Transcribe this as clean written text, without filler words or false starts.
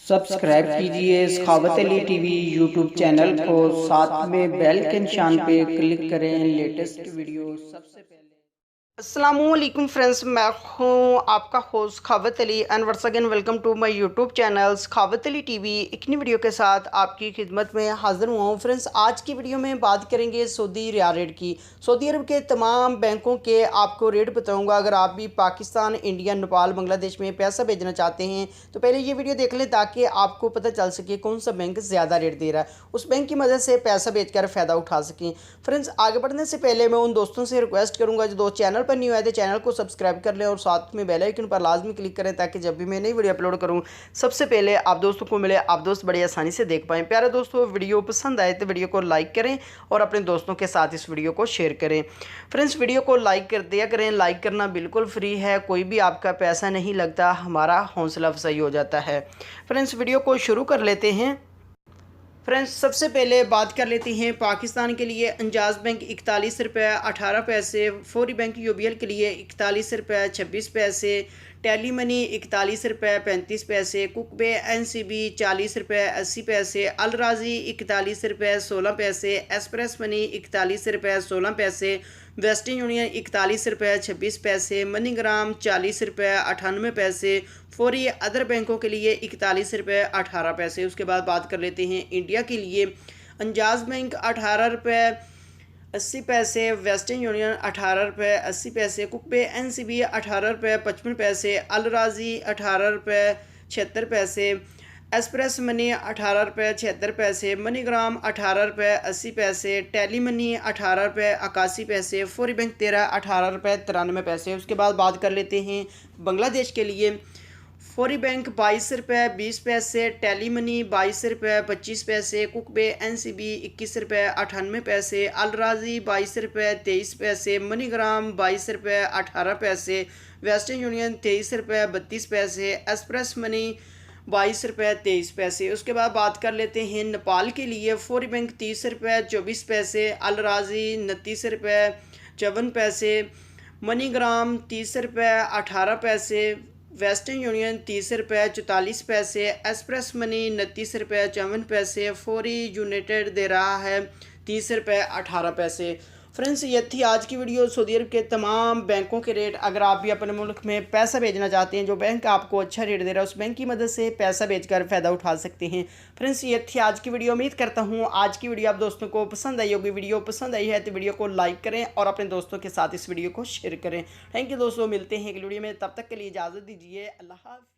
Subscribe कीजिए सखावत Ali TV YouTube channel को, साथ में बेल के निशान पे क्लिक करें लेटेस्ट वीडियो सबसे पहले। अस्सलामुअलैकुम फ्रेंड्स, मैं हूँ आपका host Sakhawat Ali and once again welcome to my YouTube channel Sakhawat Ali TV. एक नई वीडियो के साथ आपकी खिदमत में हाजिर हुआ हूँ। फ्रेंड्स, आज की वीडियो में बात करेंगे सऊदी रियाल रेट की। सऊदी अरब के तमाम बैंकों के आपको रेट बताऊँगा। अगर आप भी पाकिस्तान, इंडिया, नेपाल, बांग्लादेश में पैसा भेजना चाहते हैं तो पहले ये वीडियो देख लें ताकि आपको पता चल सके कौन सा बैंक ज़्यादा रेट दे रहा है, उस बैंक की मदद से पैसा भेजकर फ़ायदा उठा सकें। फ्रेंड्स, आगे बढ़ने से पहले मैं उन दोस्तों से रिक्वेस्ट करूँगा जो दोस्त चैनल पर न्यू आए थे चैनल को सब्सक्राइब कर लें और साथ में बेल आइकन पर लाजमी क्लिक करें ताकि जब भी मैं नई वीडियो अपलोड करूं सबसे पहले आप दोस्तों को मिले, आप दोस्त बड़ी आसानी से देख पाएँ। प्यारे दोस्तों, वीडियो पसंद आए तो वीडियो को लाइक करें और अपने दोस्तों के साथ इस वीडियो को शेयर करें। फ्रेंड्स, वीडियो को लाइक कर दिया करें, लाइक करना बिल्कुल फ्री है, कोई भी आपका पैसा नहीं लगता, हमारा हौसला अफजाई हो जाता है। फ्रेंड्स, वीडियो को शुरू कर लेते हैं। फ्रेंड्स, सबसे पहले बात कर लेते हैं पाकिस्तान के लिए। अंजाज बैंक 41 रुपये 18 पैसे, फौरी बैंक यूबीएल के लिए 41 रुपये 26 पैसे, टेली मनी 41 रुपये 35 पैसे, कुकबे एनसीबी 40 रुपये 80 पैसे, अल राजी 41 रुपये 16 पैसे, एक्सप्रेस मनी 41 रुपये 16 पैसे, वेस्टर्न यूनियन 41 रुपये 26 पैसे, मनीग्राम 40 रुपये 98 पैसे, फौरी अदर बैंकों के लिए 41 रुपये 18 पैसे। उसके बाद बात कर लेते हैं इंडिया के लिए। अंजाज बैंक 18 रुपये 80 पैसे, वेस्टर्न यूनियन 18 रुपये 80 पैसे, कुकबे एनसीबी 18 रुपये 55 पैसे, अल राजी 18 रुपये 76 पैसे, एक्सप्रेस मनी 18 रुपये 76 पैसे, मनीग्राम 18 रुपये 80 पैसे, टेली मनी 18 रुपये 81 पैसे, फौरी बैंक 18 रुपये 93 पैसे। उसके बाद बात कर लेते हैं बांग्लादेश के लिए। फौरी बैंक 22 रुपये 20 पैसे, टेली मनी 22 रुपये 25 पैसे, कुकबे एनसीबी 21 रुपये 98 पैसे, अल राजी 22 रुपये 23 पैसे, मनीग्राम 22 रुपये 18 पैसे, वेस्टर्न यूनियन 23 रुपये 32 पैसे, एक्सप्रेस मनी 22 रुपये 23 पैसे। उसके बाद बात कर लेते हैं नेपाल के लिए। फौरी बैंक 30 रुपये 24 पैसे, अल राजी 29 रुपये 54 पैसे, मनीग्राम 30 रुपये 18 पैसे, वेस्टर्न यूनियन 30 रुपये 44 पैसे, एक्सप्रेस मनी 29 रुपये 54 पैसे, फौरी यूनाइटेड दे रहा है 30 रुपये 18 पैसे। फ्रेंड्स, ये थी आज की वीडियो सऊदी अरब के तमाम बैंकों के रेट। अगर आप भी अपने मुल्क में पैसा भेजना चाहते हैं, जो बैंक आपको अच्छा रेट दे रहा है उस बैंक की मदद से पैसा भेजकर फ़ायदा उठा सकते हैं। फ्रेंड्स, ये थी आज की वीडियो। उम्मीद करता हूँ आज की वीडियो आप दोस्तों को पसंद आई होगी। वीडियो पसंद आई है तो वीडियो को लाइक करें और अपने दोस्तों के साथ इस वीडियो को शेयर करें। थैंक यू दोस्तों, मिलते हैं अगली वीडियो में, तब तक के लिए इजाज़त दीजिए। अल्लाह हाफ़िज़।